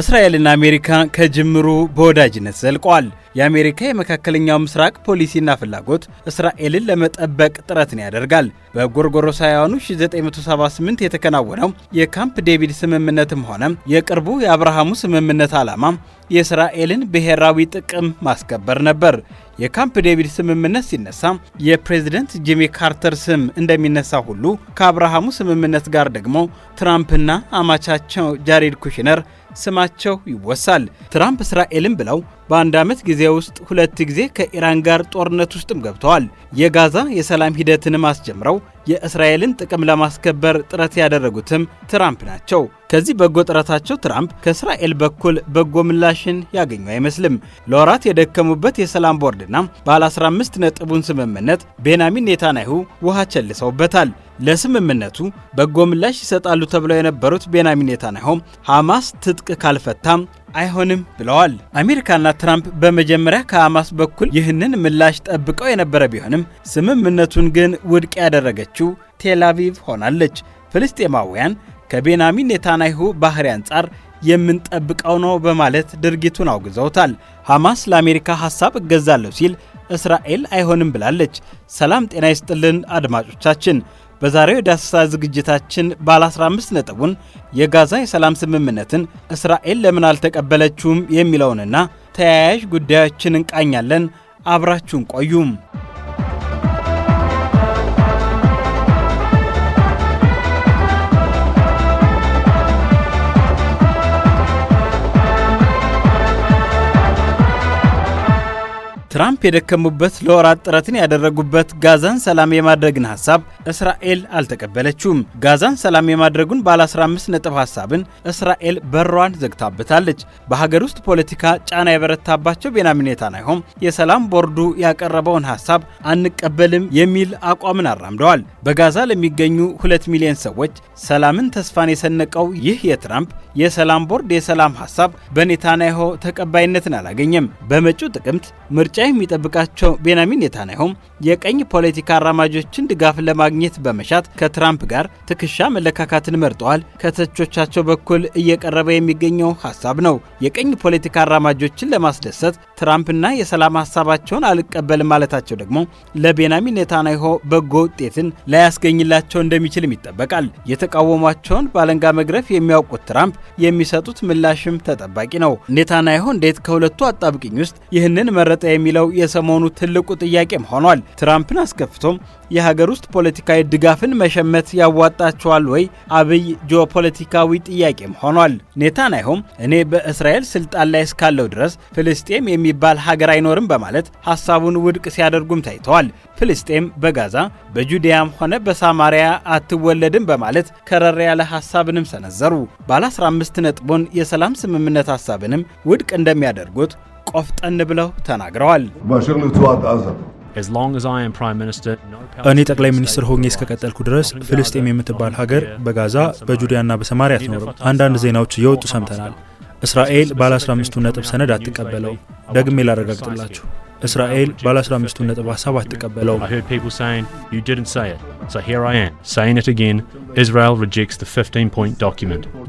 እስራኤልና አሜሪካ ከጅምሩ በወዳጅነት ዘልቀዋል። የአሜሪካ የመካከለኛው ምስራቅ ፖሊሲና ፍላጎት እስራኤልን ለመጠበቅ ጥረትን ያደርጋል። በጎርጎሮሳውያኑ 1978 የተከናወነው የካምፕ ዴቪድ ስምምነትም ሆነ የቅርቡ የአብርሃሙ ስምምነት ዓላማ የእስራኤልን ብሔራዊ ጥቅም ማስከበር ነበር። የካምፕ ዴቪድ ስምምነት ሲነሳ የፕሬዝደንት ጂሚ ካርተር ስም እንደሚነሳ ሁሉ ከአብርሃሙ ስምምነት ጋር ደግሞ ትራምፕና አማቻቸው ጃሬድ ኩሽነር ስማቸው ይወሳል። ትራምፕ እስራኤልን ብለው በአንድ ዓመት ጊዜ ውስጥ 2 ጊዜ ከኢራን ጋር ጦርነት ውስጥም ገብተዋል። የጋዛ የሰላም ሂደትንም አስጀምረው የእስራኤልን ጥቅም ለማስከበር ጥረት ያደረጉትም ትራምፕ ናቸው። ከዚህ በጎ ጥረታቸው ትራምፕ ከእስራኤል በኩል በጎ ምላሽን ያገኙ አይመስልም። ለወራት የደከሙበት የሰላም ቦርድና ባለ 15 ነጥቡን ስምምነት ቤንያሚን ኔታንያሁ ውሃ ቸልሰውበታል። ለስምምነቱ በጎ ምላሽ ይሰጣሉ ተብለው የነበሩት ቤንያሚን ኔታንያሁ ሐማስ ትጥቅ ካልፈታም አይሆንም ብለዋል። አሜሪካና ትራምፕ በመጀመሪያ ከሐማስ በኩል ይህንን ምላሽ ጠብቀው የነበረ ቢሆንም ስምምነቱን ግን ውድቅ ያደረገችው ቴል አቪቭ ሆናለች። ፍልስጤማውያን ከቤንያሚን ኔታንያሁ ባህሪ አንጻር የምንጠብቀው ነው በማለት ድርጊቱን አውግዘውታል። ሐማስ ለአሜሪካ ሐሳብ እገዛለሁ ሲል እስራኤል አይሆንም ብላለች። ሰላም ጤና ይስጥልን አድማጮቻችን። በዛሬው የዳሰሳ ዝግጅታችን ባለ 15 ነጥቡን የጋዛ የሰላም ስምምነትን እስራኤል ለምን አልተቀበለችውም የሚለውንና ተያያዥ ጉዳዮችን እንቃኛለን። አብራችሁን ቆዩም። ትራምፕ የደከሙበት ለወራት ጥረትን ያደረጉበት ጋዛን ሰላም የማድረግን ሐሳብ እስራኤል አልተቀበለችውም። ጋዛን ሰላም የማድረጉን ባለ 15 ነጥብ ሐሳብን እስራኤል በሯን ዘግታበታለች። በሀገር ውስጥ ፖለቲካ ጫና የበረታባቸው ቤንያሚን ኔታንያሁ የሰላም ቦርዱ ያቀረበውን ሐሳብ አንቀበልም የሚል አቋምን አራምደዋል። በጋዛ ለሚገኙ 2 ሚሊዮን ሰዎች ሰላምን ተስፋን የሰነቀው ይህ የትራምፕ የሰላም ቦርድ የሰላም ሐሳብ በኔታንያሁ ተቀባይነትን አላገኘም። በመጪው ጥቅምት ምርጫ የሚጠብቃቸው ቤንያሚን ኔታንያሁ የቀኝ ፖለቲካ አራማጆችን ድጋፍ ለማግኘት በመሻት ከትራምፕ ጋር ትከሻ መለካካትን መርጠዋል። ከተቾቻቸው በኩል እየቀረበ የሚገኘው ሐሳብ ነው። የቀኝ ፖለቲካ አራማጆችን ለማስደሰት ትራምፕና የሰላም ሐሳባቸውን አልቀበልም ማለታቸው ደግሞ ለቤንያሚን ኔታንያሁ በጎ ውጤትን ላያስገኝላቸው እንደሚችልም ይጠበቃል። የተቃወሟቸውን ባለንጋ መግረፍ የሚያውቁት ትራምፕ የሚሰጡት ምላሽም ተጠባቂ ነው። ኔታንያሁ እንዴት ከሁለቱ አጣብቂኝ ውስጥ ይህንን መረጠ የሚለው የሰሞኑ ትልቁ ጥያቄም ሆኗል። ትራምፕን አስከፍቶም የሀገር ውስጥ ፖለቲካዊ ድጋፍን መሸመት ያዋጣቸዋል ወይ? አብይ ጂኦፖለቲካዊ ጥያቄም ሆኗል። ኔታንያሁም እኔ በእስራኤል ስልጣን ላይ እስካለው ድረስ ፍልስጤም የሚባል ሀገር አይኖርም በማለት ሐሳቡን ውድቅ ሲያደርጉም ታይተዋል። ፍልስጤም በጋዛ በጁዲያም ሆነ በሳማሪያ አትወለድም በማለት ከረር ያለ ሐሳብንም ሰነዘሩ። ባለ 15 ነጥቡን የሰላም ስምምነት ሐሳብንም ውድቅ እንደሚያደርጉት ቆፍጠን ብለው ተናግረዋል። እኔ ጠቅላይ ሚኒስትር ሆኜ እስከቀጠልኩ ድረስ ፍልስጤም የምትባል ሀገር በጋዛ በጁዲያና በሰማሪያ አትኖርም። አንዳንድ ዜናዎች እየወጡ ሰምተናል። እስራኤል ባለ 15ቱ ነጥብ ሰነድ አትቀበለው። ደግሜ ላረጋግጥላችሁ፣ እስራኤል ባለ 15ቱ ነጥብ ሐሳብ አትቀበለው።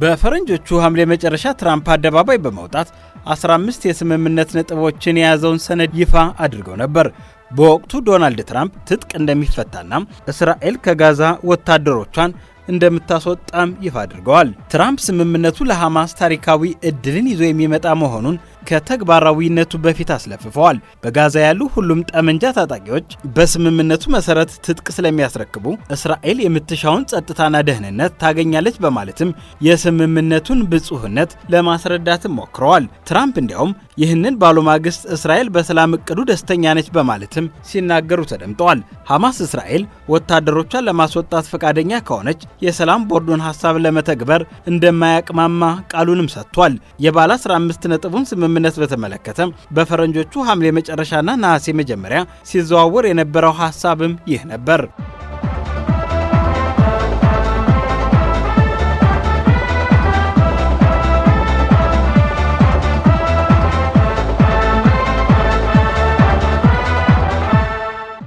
በፈረንጆቹ ሐምሌ መጨረሻ ትራምፕ አደባባይ በመውጣት 15 የስምምነት ነጥቦችን የያዘውን ሰነድ ይፋ አድርገው ነበር። በወቅቱ ዶናልድ ትራምፕ ትጥቅ እንደሚፈታና እስራኤል ከጋዛ ወታደሮቿን እንደምታስወጣም ይፋ አድርገዋል። ትራምፕ ስምምነቱ ለሐማስ ታሪካዊ ዕድልን ይዞ የሚመጣ መሆኑን ከተግባራዊነቱ በፊት አስለፍፈዋል። በጋዛ ያሉ ሁሉም ጠመንጃ ታጣቂዎች በስምምነቱ መሰረት ትጥቅ ስለሚያስረክቡ እስራኤል የምትሻውን ጸጥታና ደህንነት ታገኛለች በማለትም የስምምነቱን ብጹህነት ለማስረዳትም ሞክረዋል። ትራምፕ እንዲያውም ይህንን ባሉ ማግስት እስራኤል በሰላም እቅዱ ደስተኛ ነች በማለትም ሲናገሩ ተደምጠዋል። ሐማስ እስራኤል ወታደሮቿን ለማስወጣት ፈቃደኛ ከሆነች የሰላም ቦርዱን ሐሳብ ለመተግበር እንደማያቅማማ ቃሉንም ሰጥቷል። የባለ 15 ነጥቡን ስምምነት በተመለከተ በፈረንጆቹ ሐምሌ መጨረሻና ነሐሴ መጀመሪያ ሲዘዋወር የነበረው ሐሳብም ይህ ነበር።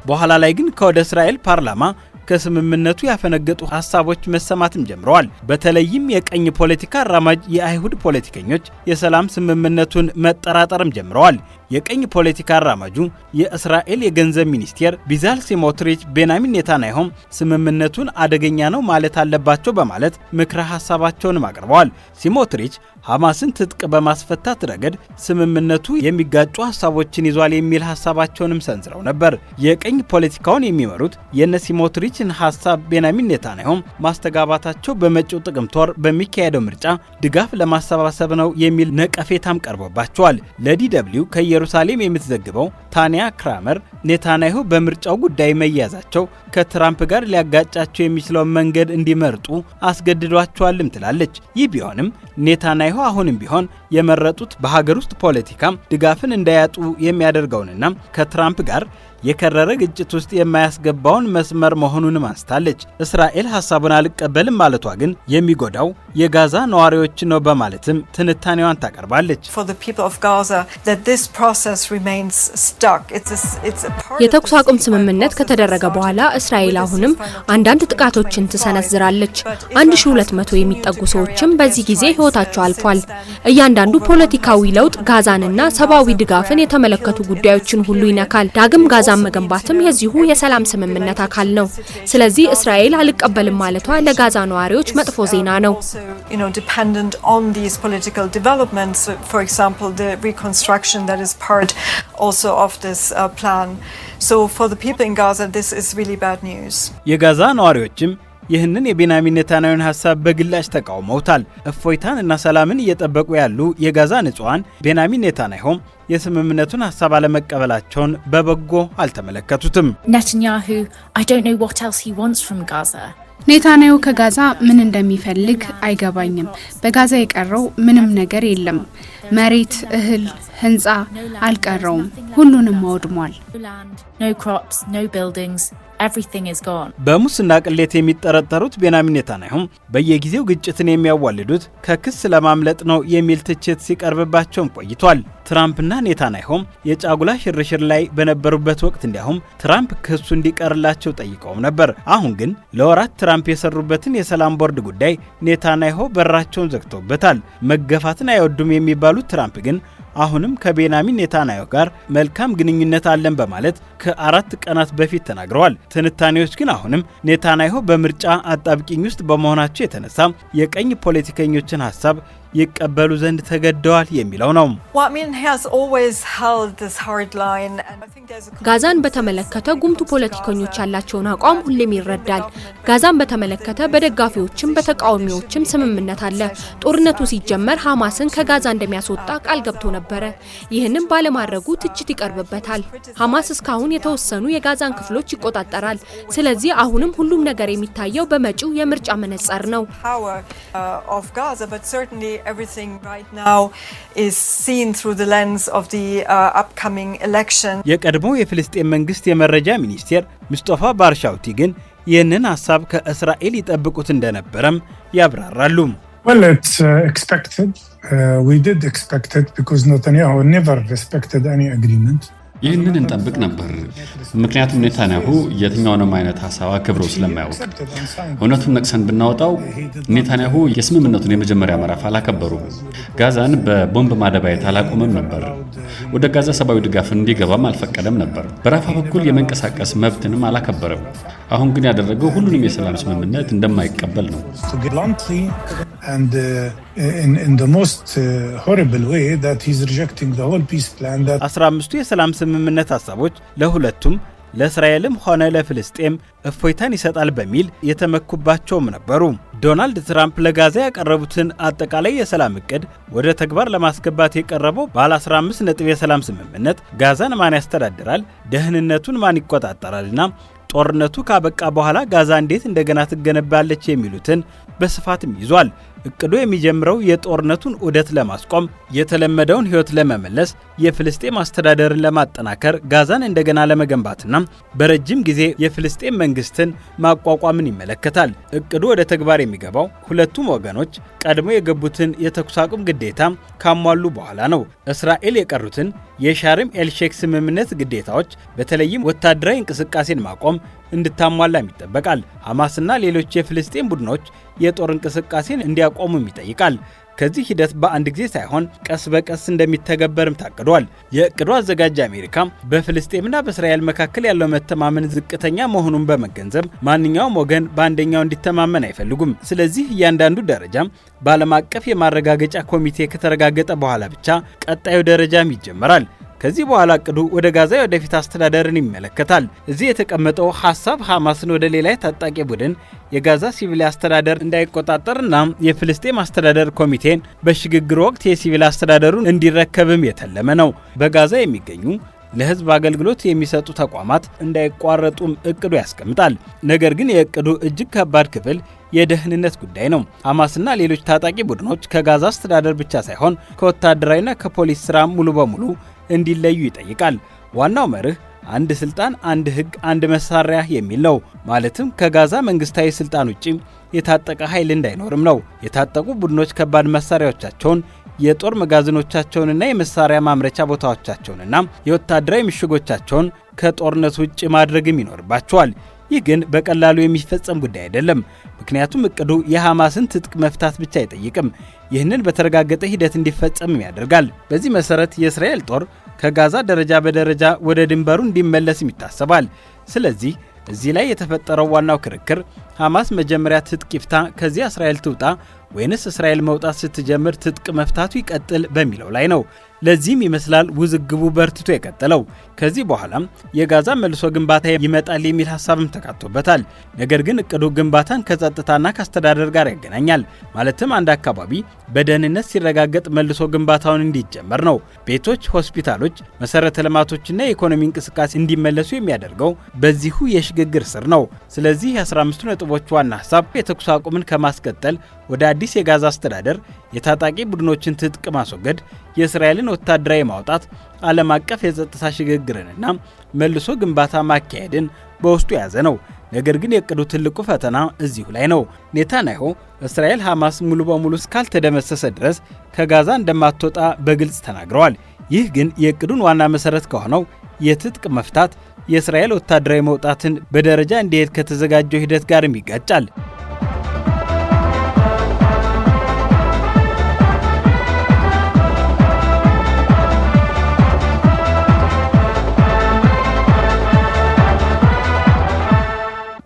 በኋላ ላይ ግን ከወደ እስራኤል ፓርላማ ከስምምነቱ ያፈነገጡ ሐሳቦች መሰማትም ጀምረዋል። በተለይም የቀኝ ፖለቲካ አራማጅ የአይሁድ ፖለቲከኞች የሰላም ስምምነቱን መጠራጠርም ጀምረዋል። የቀኝ ፖለቲካ አራማጁ የእስራኤል የገንዘብ ሚኒስቴር ቢዛል ስሞትሪች ቤንያሚን ኔታንያሁ ስምምነቱን አደገኛ ነው ማለት አለባቸው በማለት ምክረ ሐሳባቸውንም አቅርበዋል። ስሞትሪች ሐማስን ትጥቅ በማስፈታት ረገድ ስምምነቱ የሚጋጩ ሐሳቦችን ይዟል የሚል ሐሳባቸውንም ሰንዝረው ነበር። የቀኝ ፖለቲካውን የሚመሩት የነ ስሞትሪችን ሐሳብ ቤንያሚን ኔታንያሁ ማስተጋባታቸው በመጪው ጥቅምት ወር በሚካሄደው ምርጫ ድጋፍ ለማሰባሰብ ነው የሚል ነቀፌታም ቀርቦባቸዋል። ለዲደብሊው ከኢየሩሳሌም የምትዘግበው ታንያ ክራመር ኔታንያሁ በምርጫው ጉዳይ መያዛቸው ከትራምፕ ጋር ሊያጋጫቸው የሚችለውን መንገድ እንዲመርጡ አስገድዷቸዋልም ትላለች። ይህ ቢሆንም ኔታንያሁ አሁንም ቢሆን የመረጡት በሀገር ውስጥ ፖለቲካም ድጋፍን እንዳያጡ የሚያደርገውንና ከትራምፕ ጋር የከረረ ግጭት ውስጥ የማያስገባውን መስመር መሆኑንም አንስታለች። እስራኤል ሐሳቡን አልቀበልም ማለቷ ግን የሚጎዳው የጋዛ ነዋሪዎች ነው በማለትም ትንታኔዋን ታቀርባለች። የተኩስ አቁም ስምምነት ከተደረገ በኋላ እስራኤል አሁንም አንዳንድ ጥቃቶችን ትሰነዝራለች። 1200 የሚጠጉ ሰዎችም በዚህ ጊዜ ሕይወታቸው አልፏል። እያንዳንዱ ፖለቲካዊ ለውጥ ጋዛንና ሰብአዊ ድጋፍን የተመለከቱ ጉዳዮችን ሁሉ ይነካል። ዳግም ጋዛን መገንባትም የዚሁ የሰላም ስምምነት አካል ነው። ስለዚህ እስራኤል አልቀበልም ማለቷ ለጋዛ ነዋሪዎች መጥፎ ዜና ነው። የጋዛ ነዋሪዎችም ይህንን የቤንያሚን ኔታንያሁን ሐሳብ በግላጭ ተቃውመውታል። እፎይታን እና ሰላምን እየጠበቁ ያሉ የጋዛ ንጹሃን ቤንያሚን ኔታንያሁ የስምምነቱን ሐሳብ አለመቀበላቸውን በበጎ አልተመለከቱትም። ኔታንያሁ ከጋዛ ምን እንደሚፈልግ አይገባኝም። በጋዛ የቀረው ምንም ነገር የለም። መሬት፣ እህል፣ ህንፃ አልቀረውም። ሁሉንም አውድሟል። በሙስና ቅሌት የሚጠረጠሩት ቤንያሚን ኔታንያሁ በየጊዜው ግጭትን የሚያዋልዱት ከክስ ለማምለጥ ነው የሚል ትችት ሲቀርብባቸውም ቆይቷል። ትራምፕና ኔታንያሁ የጫጉላ ሽርሽር ላይ በነበሩበት ወቅት እንዲያውም ትራምፕ ክሱ እንዲቀርላቸው ጠይቀውም ነበር። አሁን ግን ለወራት ትራምፕ የሰሩበትን የሰላም ቦርድ ጉዳይ ኔታንያሁ በራቸውን ዘግተውበታል። መገፋትን አይወዱም የሚባሉት ትራምፕ ግን አሁንም ከቤንያሚን ኔታንያሁ ጋር መልካም ግንኙነት አለን በማለት ከ4 ቀናት በፊት ተናግረዋል። ትንታኔዎች ግን አሁንም ኔታንያሁ በምርጫ አጣብቂኝ ውስጥ በመሆናቸው የተነሳ የቀኝ ፖለቲከኞችን ሐሳብ ይቀበሉ ዘንድ ተገደዋል የሚለው ነው። ጋዛን በተመለከተ ጉምቱ ፖለቲከኞች ያላቸውን አቋም ሁሌም ይረዳል። ጋዛን በተመለከተ በደጋፊዎችም በተቃዋሚዎችም ስምምነት አለ። ጦርነቱ ሲጀመር ሐማስን ከጋዛ እንደሚያስወጣ ቃል ገብቶ ነበረ። ይህንም ባለማድረጉ ትችት ይቀርብበታል። ሐማስ እስካሁን የተወሰኑ የጋዛን ክፍሎች ይቆጣጠራል። ስለዚህ አሁንም ሁሉም ነገር የሚታየው በመጪው የምርጫ መነጽር ነው። Everything right now is seen through the lens of the upcoming election. የቀድሞ የፍልስጤም መንግስት የመረጃ ሚኒስቴር ሙስጠፋ ባርሻውቲ ግን ይህንን ሐሳብ ከእስራኤል ይጠብቁት እንደነበረም ያብራራሉ። Well, it's expected. We did expect it because Netanyahu never respected any agreement. ይህንን እንጠብቅ ነበር። ምክንያቱም ኔታንያሁ የትኛውንም አይነት ሐሳብ አክብሮ ስለማያውቅ። እውነቱን ነቅሰን ብናወጣው ኔታንያሁ የስምምነቱን የመጀመሪያ ምዕራፍ አላከበሩም። ጋዛን በቦምብ ማደባየት አላቆመም ነበር። ወደ ጋዛ ሰብአዊ ድጋፍ እንዲገባም አልፈቀደም ነበር። በራፋ በኩል የመንቀሳቀስ መብትንም አላከበረም። አሁን ግን ያደረገው ሁሉንም የሰላም ስምምነት እንደማይቀበል ነው። And in the most horrible way that he's rejecting the whole peace plan that 15ቱ የሰላም ስምምነት ሐሳቦች ለሁለቱም ለእስራኤልም ሆነ ለፍልስጤም እፎይታን ይሰጣል በሚል የተመኩባቸውም ነበሩ። ዶናልድ ትራምፕ ለጋዛ ያቀረቡትን አጠቃላይ የሰላም እቅድ ወደ ተግባር ለማስገባት የቀረበው ባለ 15 ነጥብ የሰላም ስምምነት ጋዛን ማን ያስተዳድራል፣ ደህንነቱን ማን ይቆጣጠራልና ጦርነቱ ካበቃ በኋላ ጋዛ እንዴት እንደገና ትገነባለች የሚሉትን በስፋትም ይዟል። እቅዱ የሚጀምረው የጦርነቱን ዑደት ለማስቆም፣ የተለመደውን ሕይወት ለመመለስ፣ የፍልስጤም አስተዳደርን ለማጠናከር፣ ጋዛን እንደገና ለመገንባትና በረጅም ጊዜ የፍልስጤም መንግስትን ማቋቋምን ይመለከታል። እቅዱ ወደ ተግባር የሚገባው ሁለቱም ወገኖች ቀድሞ የገቡትን የተኩስ አቁም ግዴታ ካሟሉ በኋላ ነው። እስራኤል የቀሩትን የሻርም ኤልሼክ ስምምነት ግዴታዎች በተለይም ወታደራዊ እንቅስቃሴን ማቆም እንድታሟላም ይጠበቃል። ሐማስና ሌሎች የፍልስጤም ቡድኖች የጦር እንቅስቃሴን እንዲያቆሙም ይጠይቃል። ከዚህ ሂደት በአንድ ጊዜ ሳይሆን ቀስ በቀስ እንደሚተገበርም ታቅዷል። የእቅዱ አዘጋጅ አሜሪካ በፍልስጤምና በእስራኤል መካከል ያለው መተማመን ዝቅተኛ መሆኑን በመገንዘብ ማንኛውም ወገን በአንደኛው እንዲተማመን አይፈልጉም። ስለዚህ እያንዳንዱ ደረጃም በዓለም አቀፍ የማረጋገጫ ኮሚቴ ከተረጋገጠ በኋላ ብቻ ቀጣዩ ደረጃም ይጀመራል። ከዚህ በኋላ እቅዱ ወደ ጋዛ የወደፊት አስተዳደርን ይመለከታል። እዚህ የተቀመጠው ሐሳብ ሐማስን ወደ ሌላ ታጣቂ ቡድን የጋዛ ሲቪል አስተዳደር እንዳይቆጣጠርና የፍልስጤም አስተዳደር ኮሚቴን በሽግግር ወቅት የሲቪል አስተዳደሩን እንዲረከብም የተለመ ነው። በጋዛ የሚገኙ ለሕዝብ አገልግሎት የሚሰጡ ተቋማት እንዳይቋረጡም እቅዱ ያስቀምጣል። ነገር ግን የእቅዱ እጅግ ከባድ ክፍል የደህንነት ጉዳይ ነው። ሐማስና ሌሎች ታጣቂ ቡድኖች ከጋዛ አስተዳደር ብቻ ሳይሆን ከወታደራዊና ከፖሊስ ስራ ሙሉ በሙሉ እንዲለዩ ይጠይቃል። ዋናው መርህ አንድ ስልጣን፣ አንድ ህግ፣ አንድ መሳሪያ የሚል ነው። ማለትም ከጋዛ መንግስታዊ ስልጣን ውጪ የታጠቀ ኃይል እንዳይኖርም ነው። የታጠቁ ቡድኖች ከባድ መሳሪያዎቻቸውን፣ የጦር መጋዘኖቻቸውንና የመሳሪያ ማምረቻ ቦታዎቻቸውንና የወታደራዊ ምሽጎቻቸውን ከጦርነት ውጪ ማድረግም ይኖርባቸዋል። ይህ ግን በቀላሉ የሚፈጸም ጉዳይ አይደለም። ምክንያቱም እቅዱ የሐማስን ትጥቅ መፍታት ብቻ አይጠይቅም፣ ይህንን በተረጋገጠ ሂደት እንዲፈጸምም ያደርጋል። በዚህ መሰረት የእስራኤል ጦር ከጋዛ ደረጃ በደረጃ ወደ ድንበሩ እንዲመለስም ይታሰባል። ስለዚህ እዚህ ላይ የተፈጠረው ዋናው ክርክር ሐማስ መጀመሪያ ትጥቅ ይፍታ፣ ከዚያ እስራኤል ትውጣ፣ ወይንስ እስራኤል መውጣት ስትጀምር ትጥቅ መፍታቱ ይቀጥል በሚለው ላይ ነው። ለዚህም ይመስላል ውዝግቡ በርትቶ የቀጠለው። ከዚህ በኋላም የጋዛ መልሶ ግንባታ ይመጣል የሚል ሐሳብም ተካቶበታል። ነገር ግን እቅዱ ግንባታን ከጸጥታና ከአስተዳደር ጋር ያገናኛል። ማለትም አንድ አካባቢ በደህንነት ሲረጋገጥ መልሶ ግንባታውን እንዲጀመር ነው። ቤቶች፣ ሆስፒታሎች፣ መሰረተ ልማቶችና የኢኮኖሚ እንቅስቃሴ እንዲመለሱ የሚያደርገው በዚሁ የሽግግር ስር ነው። ስለዚህ የ15ቱ ነጥቦች ዋና ሐሳብ የተኩስ አቁምን ከማስቀጠል ወደ አዲስ የጋዛ አስተዳደር፣ የታጣቂ ቡድኖችን ትጥቅ ማስወገድ፣ የእስራኤልን ወታደራዊ ማውጣት፣ ዓለም አቀፍ የጸጥታ ሽግግርንና መልሶ ግንባታ ማካሄድን በውስጡ የያዘ ነው። ነገር ግን የእቅዱ ትልቁ ፈተና እዚሁ ላይ ነው። ኔታንያሁ እስራኤል ሐማስ ሙሉ በሙሉ እስካልተደመሰሰ ድረስ ከጋዛ እንደማትወጣ በግልጽ ተናግረዋል። ይህ ግን የእቅዱን ዋና መሰረት ከሆነው የትጥቅ መፍታት፣ የእስራኤል ወታደራዊ መውጣትን በደረጃ እንዲሄድ ከተዘጋጀው ሂደት ጋርም ይጋጫል።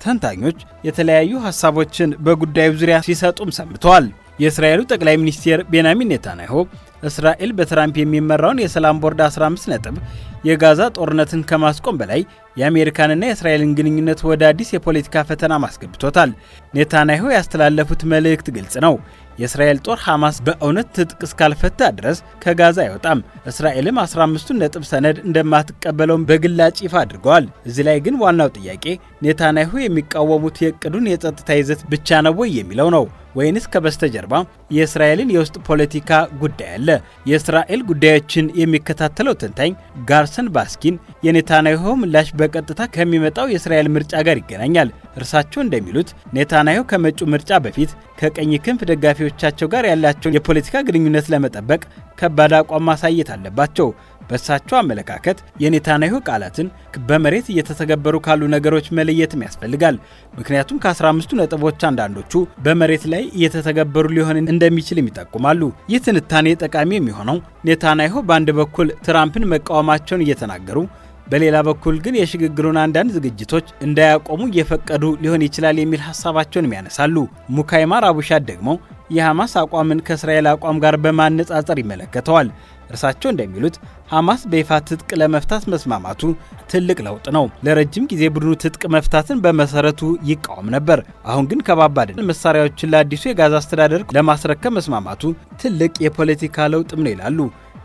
ተንታኞች የተለያዩ ሐሳቦችን በጉዳዩ ዙሪያ ሲሰጡም ሰንብተዋል። የእስራኤሉ ጠቅላይ ሚኒስትር ቤንያሚን ኔታንያሁ እስራኤል በትራምፕ የሚመራውን የሰላም ቦርድ 15 ነጥብ የጋዛ ጦርነትን ከማስቆም በላይ የአሜሪካንና የእስራኤልን ግንኙነት ወደ አዲስ የፖለቲካ ፈተና ማስገብቶታል። ኔታንያሁ ያስተላለፉት መልእክት ግልጽ ነው። የእስራኤል ጦር ሐማስ በእውነት ትጥቅ እስካልፈታ ድረስ ከጋዛ አይወጣም። እስራኤልም 15ቱን ነጥብ ሰነድ እንደማትቀበለውም በግላጭ ይፋ አድርገዋል። እዚህ ላይ ግን ዋናው ጥያቄ ኔታንያሁ የሚቃወሙት የእቅዱን የጸጥታ ይዘት ብቻ ነው ወይ የሚለው ነው፣ ወይንስ ከበስተጀርባ የእስራኤልን የውስጥ ፖለቲካ ጉዳይ አለ? የእስራኤል ጉዳዮችን የሚከታተለው ተንታኝ ጋርሰን ባስኪን የኔታንያሁ ምላሽ በቀጥታ ከሚመጣው የእስራኤል ምርጫ ጋር ይገናኛል። እርሳቸው እንደሚሉት ኔታንያሁ ከመጪው ምርጫ በፊት ከቀኝ ክንፍ ደጋፊዎቻቸው ጋር ያላቸውን የፖለቲካ ግንኙነት ለመጠበቅ ከባድ አቋም ማሳየት አለባቸው። በእሳቸው አመለካከት የኔታንያሁ ቃላትን በመሬት እየተተገበሩ ካሉ ነገሮች መለየትም ያስፈልጋል። ምክንያቱም ከ15ቱ ነጥቦች አንዳንዶቹ በመሬት ላይ እየተተገበሩ ሊሆን እንደሚችልም ይጠቁማሉ። ይህ ትንታኔ ጠቃሚ የሚሆነው ኔታንያሁ በአንድ በኩል ትራምፕን መቃወማቸውን እየተናገሩ በሌላ በኩል ግን የሽግግሩን አንዳንድ ዝግጅቶች እንዳያቆሙ እየፈቀዱ ሊሆን ይችላል የሚል ሐሳባቸውንም ያነሳሉ። ሙካይማር አቡሻድ ደግሞ የሐማስ አቋምን ከእስራኤል አቋም ጋር በማነጻጸር ይመለከተዋል። እርሳቸው እንደሚሉት ሐማስ በይፋ ትጥቅ ለመፍታት መስማማቱ ትልቅ ለውጥ ነው። ለረጅም ጊዜ ቡድኑ ትጥቅ መፍታትን በመሰረቱ ይቃወም ነበር። አሁን ግን ከባባድ መሳሪያዎችን ለአዲሱ የጋዛ አስተዳደር ለማስረከብ መስማማቱ ትልቅ የፖለቲካ ለውጥም ነው ይላሉ።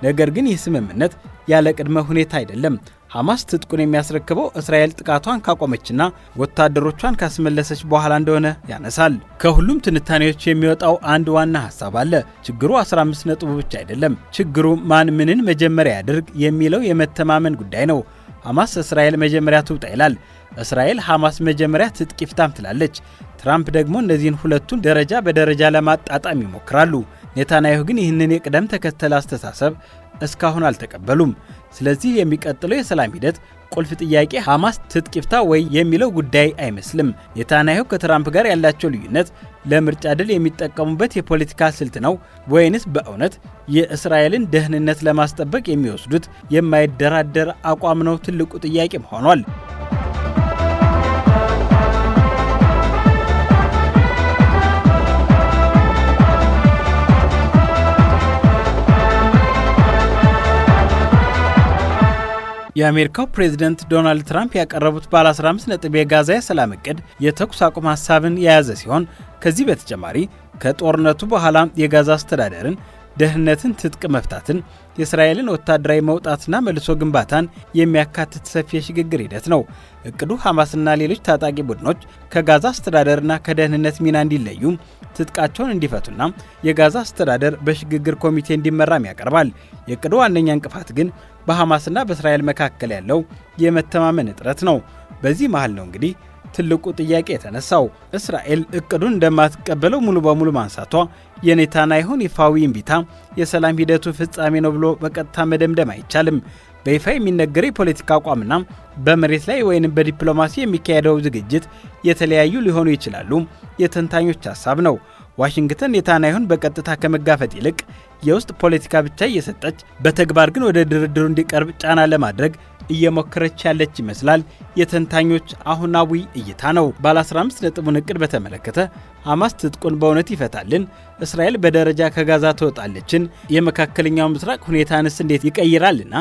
ነገር ግን ይህ ስምምነት ያለ ቅድመ ሁኔታ አይደለም። ሐማስ ትጥቁን የሚያስረክበው እስራኤል ጥቃቷን ካቆመችና ወታደሮቿን ካስመለሰች በኋላ እንደሆነ ያነሳል። ከሁሉም ትንታኔዎች የሚወጣው አንድ ዋና ሐሳብ አለ። ችግሩ 15 ነጥቡ ብቻ አይደለም። ችግሩ ማን ምንን መጀመሪያ ያድርግ የሚለው የመተማመን ጉዳይ ነው። ሐማስ እስራኤል መጀመሪያ ትውጣ ይላል። እስራኤል ሐማስ መጀመሪያ ትጥቅ ይፍታም ትላለች። ትራምፕ ደግሞ እነዚህን ሁለቱን ደረጃ በደረጃ ለማጣጣም ይሞክራሉ። ኔታንያሁ ግን ይህንን የቅደም ተከተል አስተሳሰብ እስካሁን አልተቀበሉም። ስለዚህ የሚቀጥለው የሰላም ሂደት ቁልፍ ጥያቄ ሐማስ ትጥቅ ይፍታ ወይ የሚለው ጉዳይ አይመስልም። ኔታንያሁ ከትራምፕ ጋር ያላቸው ልዩነት ለምርጫ ድል የሚጠቀሙበት የፖለቲካ ስልት ነው ወይንስ በእውነት የእስራኤልን ደህንነት ለማስጠበቅ የሚወስዱት የማይደራደር አቋም ነው? ትልቁ ጥያቄም ሆኗል። የአሜሪካው ፕሬዝዳንት ዶናልድ ትራምፕ ያቀረቡት ባለ 15 ነጥብ የጋዛ የሰላም እቅድ የተኩስ አቁም ሐሳብን የያዘ ሲሆን ከዚህ በተጨማሪ ከጦርነቱ በኋላ የጋዛ አስተዳደርን፣ ደህንነትን፣ ትጥቅ መፍታትን፣ የእስራኤልን ወታደራዊ መውጣትና መልሶ ግንባታን የሚያካትት ሰፊ የሽግግር ሂደት ነው። እቅዱ ሐማስና ሌሎች ታጣቂ ቡድኖች ከጋዛ አስተዳደርና ከደህንነት ሚና እንዲለዩ፣ ትጥቃቸውን እንዲፈቱና የጋዛ አስተዳደር በሽግግር ኮሚቴ እንዲመራም ያቀርባል። የእቅዱ ዋነኛ እንቅፋት ግን በሐማስና በእስራኤል መካከል ያለው የመተማመን እጥረት ነው። በዚህ መሃል ነው እንግዲህ ትልቁ ጥያቄ የተነሳው። እስራኤል እቅዱን እንደማትቀበለው ሙሉ በሙሉ ማንሳቷ የኔታንያሁን ይፋዊ እምቢታ የሰላም ሂደቱ ፍጻሜ ነው ብሎ በቀጥታ መደምደም አይቻልም። በይፋ የሚነገረው የፖለቲካ አቋምና በመሬት ላይ ወይንም በዲፕሎማሲ የሚካሄደው ዝግጅት የተለያዩ ሊሆኑ ይችላሉ የተንታኞች ሐሳብ ነው። ዋሽንግተን ኔታንያሁን በቀጥታ ከመጋፈጥ ይልቅ የውስጥ ፖለቲካ ብቻ እየሰጠች በተግባር ግን ወደ ድርድሩ እንዲቀርብ ጫና ለማድረግ እየሞከረች ያለች ይመስላል የተንታኞች አሁናዊ እይታ ነው። ባለ 15 ነጥቡን እቅድ በተመለከተ ሐማስ ትጥቁን በእውነት ይፈታልን? እስራኤል በደረጃ ከጋዛ ትወጣለችን? የመካከለኛው ምስራቅ ሁኔታንስ እንዴት ይቀይራልና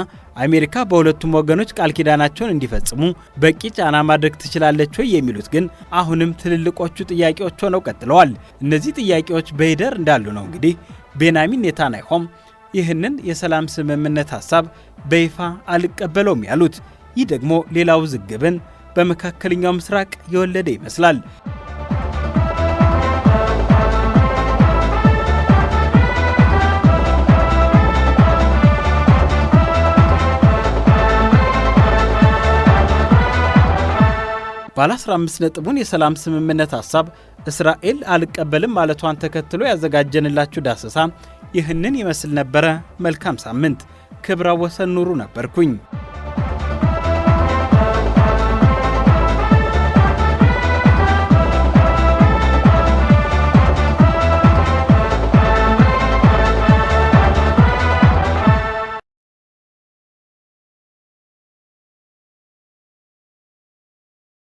አሜሪካ በሁለቱም ወገኖች ቃል ኪዳናቸውን እንዲፈጽሙ በቂ ጫና ማድረግ ትችላለች ወይ የሚሉት ግን አሁንም ትልልቆቹ ጥያቄዎች ሆነው ቀጥለዋል። እነዚህ ጥያቄዎች በሂደር እንዳሉ ነው እንግዲህ ቤንያሚን ኔታንያሁም ይህንን የሰላም ስምምነት ሐሳብ በይፋ አልቀበለውም ያሉት። ይህ ደግሞ ሌላ ውዝግብን በመካከለኛው ምስራቅ የወለደ ይመስላል። ባለ 15 ነጥቡን የሰላም ስምምነት ሐሳብ እስራኤል አልቀበልም ማለቷን ተከትሎ ያዘጋጀንላችሁ ዳሰሳ ይህንን ይመስል ነበረ። መልካም ሳምንት። ክብረ ወሰን ኑሩ ነበርኩኝ።